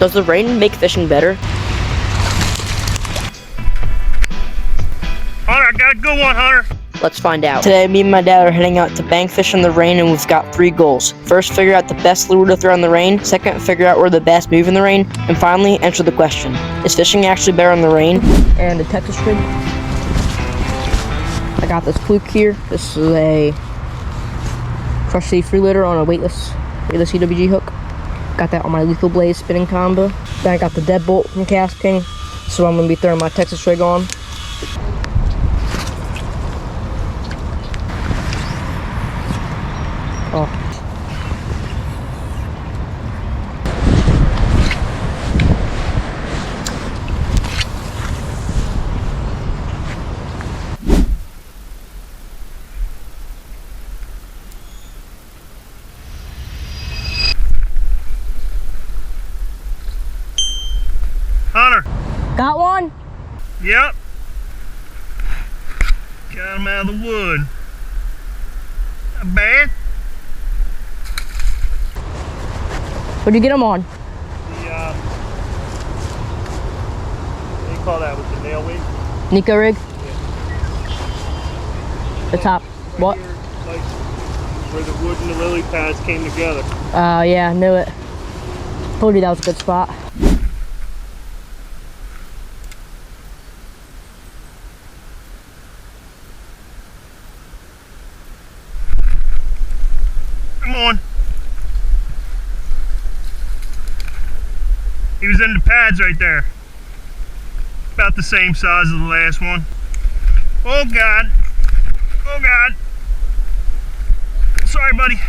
Does the rain make fishing better? Hunter, I got a good one, Hunter. Let's find out. Today, me and my dad are heading out to bank fish in the rain, and we've got 3 goals. First, figure out the best lure to throw in the rain. Second, figure out where the bass move in the rain. And finally, answer the question, is fishing actually better in the rain? And a Texas rig. I got this fluke here. This is a Crush Sea freelitter on a weightless EWG hook. Got that on my Lethal Blaze spinning combo. Then I got the deadbolt from Cast King, so I'm going to be throwing my Texas rig on. Oh. Hunter. Got one? Yep. Got him out of the wood. Not bad. What'd you get him on? The, what do you call that, with the nail weight? Nico rig? Yeah. The top, Right what? here, like where the wood and the lily pads came together. Yeah, I knew it. Told you that was a good spot. Come on. He was in the pads right there. About the same size as the last one. Oh God. Oh God. Sorry, buddy.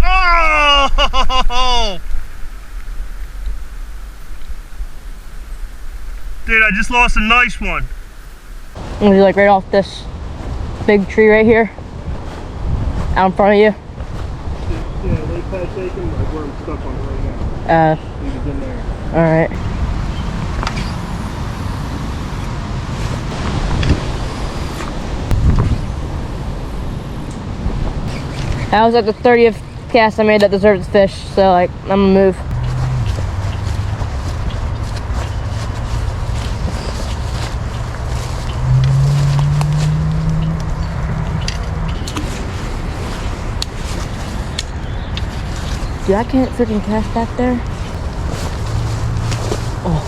Oh! Dude, I just lost a nice one. I'm gonna be like right off this big tree right here, out in front of you. Yeah, lake pad shaking, like where I'm stuck on it right now. He was in there. Alright. That was like the 30th cast I made that deserves fish, so like, I'm gonna move. Dude, I can't freaking cast back there. Oh,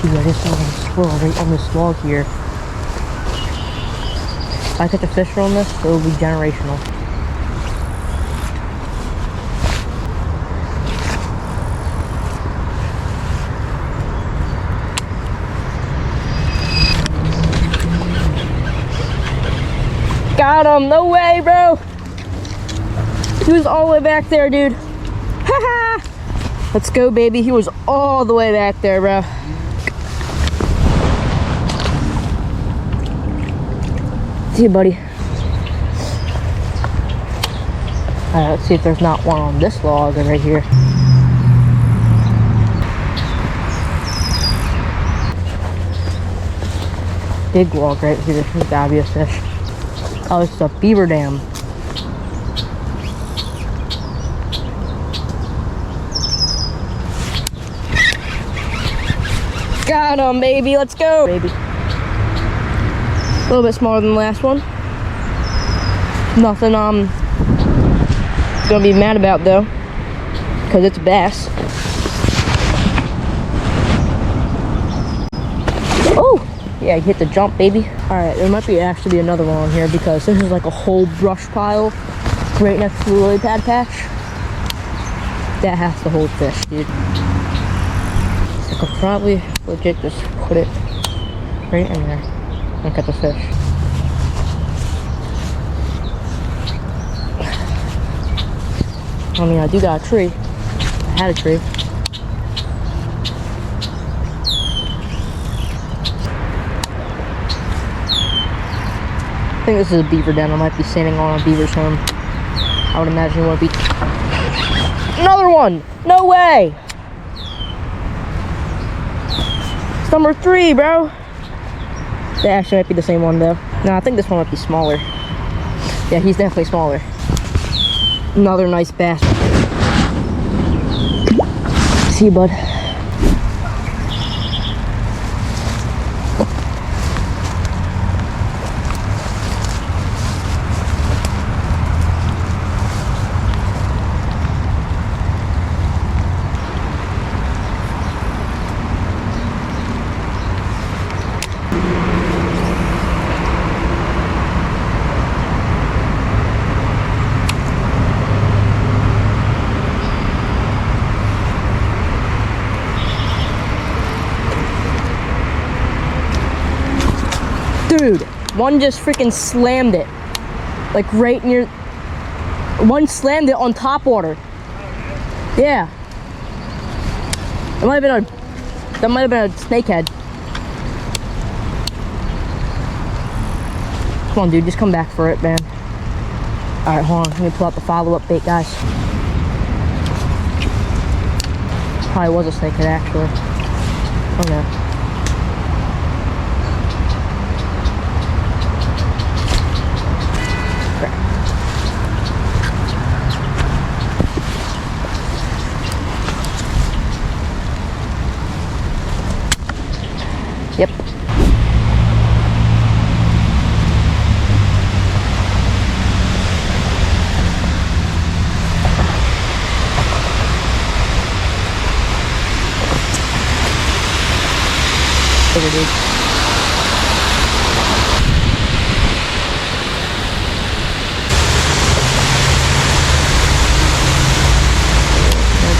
dude, I just saw a squirrel right on this log here. If I catch a fish on this, it will be generational. Got him! No way, bro! He was all the way back there, dude. Let's go, baby. He was all the way back there, bro. See you, buddy. Alright, let's see if there's not one on this log right here. Big log right here. There's gotta be a fish. Oh, it's a beaver dam. Got him, baby. Let's go, baby. A little bit smaller than the last one. Nothing gonna be mad about though, because it's bass. Oh, yeah, you hit the jump, baby. All right, there might actually be another one on here because this is like a whole brush pile right next to the lily pad patch. That has to hold fish, dude. I could probably legit just put it right in there and catch a fish. I mean, I do got a tree. I had a tree. I think this is a beaver den. I might be standing on a beaver's home. I would imagine it would be. Another one! No way! It's number 3, bro. That actually might be the same one though. No, I think this one might be smaller. Yeah, he's definitely smaller. Another nice bass. See you, bud. Dude, one just freaking slammed it. Like right near, one slammed it on top water. Yeah. That might have been a snakehead. Come on, dude, just come back for it, man. All right, hold on, let me pull out the follow-up bait, guys. Probably was a snakehead, actually. Oh no. Yep. There it is.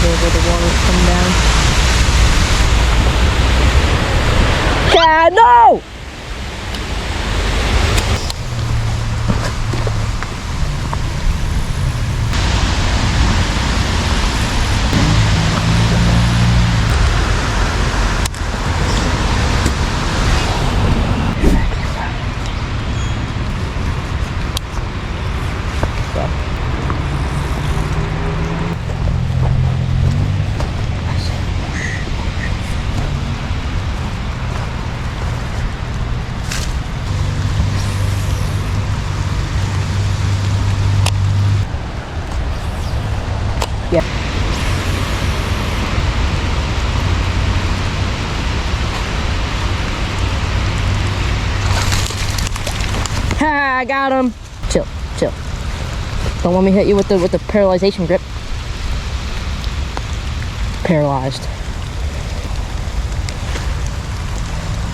There's where the water's coming down. Yeah, no! Yeah. Ha! I got him. Chill, chill. Don't let me hit you with the paralyzation grip. Paralyzed.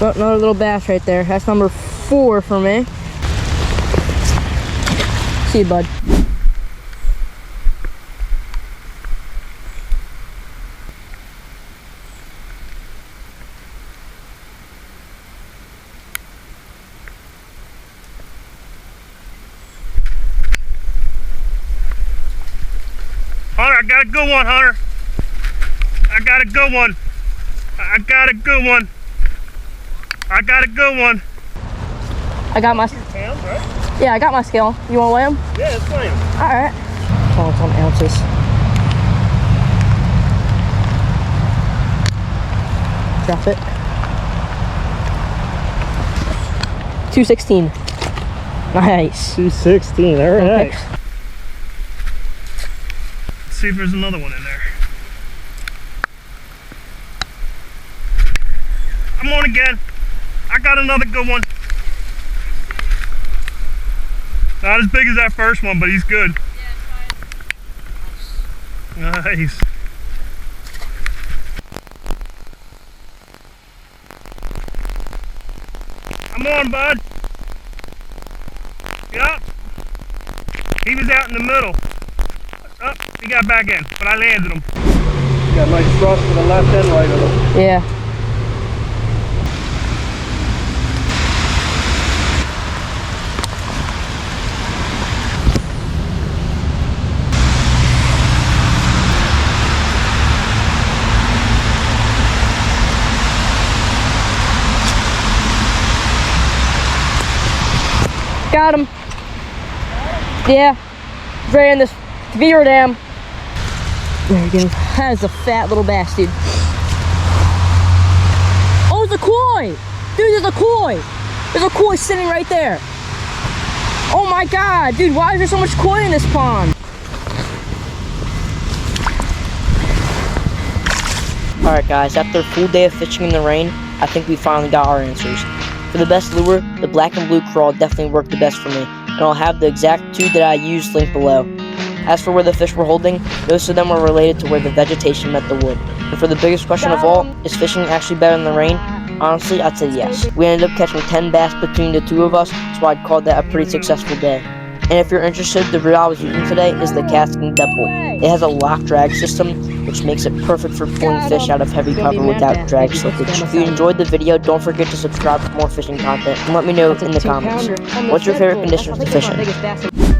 Oh, another little bass right there. That's number 4 for me. See you, bud. Hunter, I got a good one, Hunter. I got a good one. I got a good one. I got a good one. I got my... 2 pounds, right? Yeah, I got my scale. You want to weigh them? Yeah, let's weigh him. Alright. Oh, it's on ounces. Drop it. 216. Nice. 216, all right. Okay. Let's see if there's another one in there. I'm on again. I got another good one. Not as big as that first one, but he's good. Yeah, nice. I'm on, bud. Yup. He was out in the middle. Oh, he got back in, but I landed him. Got a nice thrust for the left and right of him. Yeah. Got him. Yeah. Right in this beaver dam. There you go. That is a fat little bass, dude. Oh, it's a koi! Dude, it's a koi! There's a koi sitting right there. Oh my god, dude, why is there so much koi in this pond? Alright guys, after a full day of fishing in the rain, I think we finally got our answers. For the best lure, the black and blue crawl definitely worked the best for me, and I'll have the exact 2 that I used linked below. As for where the fish were holding, most of them were related to where the vegetation met the wood. And for the biggest question of all, is fishing actually better in the rain? Honestly, I'd say yes. We ended up catching 10 bass between the 2 of us, so I'd call that a pretty successful day. And if you're interested, the reel I was using today is the Casting Devil. It has a lock drag system, which makes it perfect for pulling fish out of heavy cover without drag slippage. If you enjoyed the video, don't forget to subscribe for more fishing content, and let me know in the comments, what's your favorite conditions to fish in?